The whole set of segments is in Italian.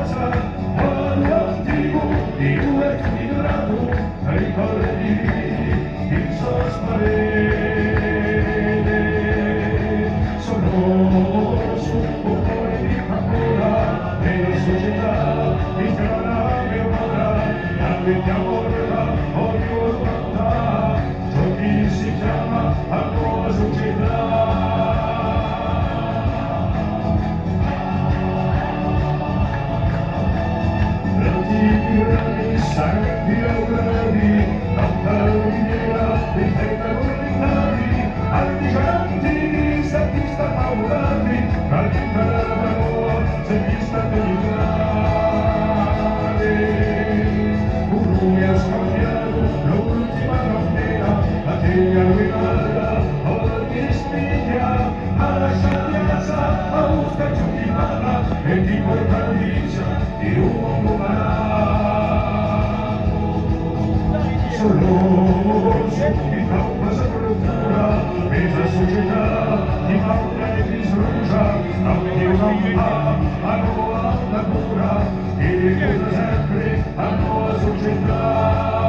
casa, quando antico di due migliorato, ricordi il sosparere. Sono su un cuore di paura, nella società di strana memoria, la vediamo ora, ognuno guarda, ciò che si chiama la nuova società. Santi auguri, tanta riviera, di protagonitari, artigianti, statisti paurati, all'interno della parola, se gli stati lui ha scambiato l'ultima bandera, la che arruinata, ogni spiglia, ha lasciato casa, a busca giù di mala, e ti porta via di un mondo malato. Solo di troppa sacritura, questa società di paura e di srugia, anche una a nuova natura, che ricorda sempre la nuova società.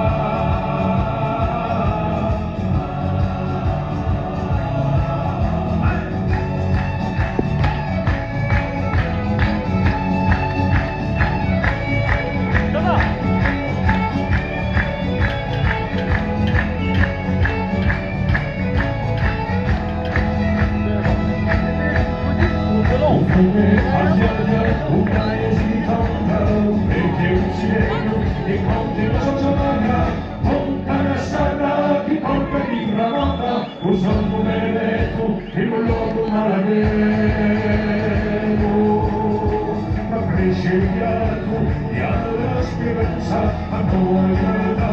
Un paese di tanta perché un silenzio di quante la società montana sana che porta di granata usando benedetto il luogo malaguevo ma cresce il piatto di alla speranza ancora di verità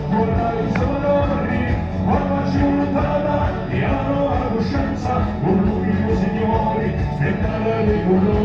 vorrà i sonori quando ci lontana di hanno la coscienza un unico signori spettacolo di colore.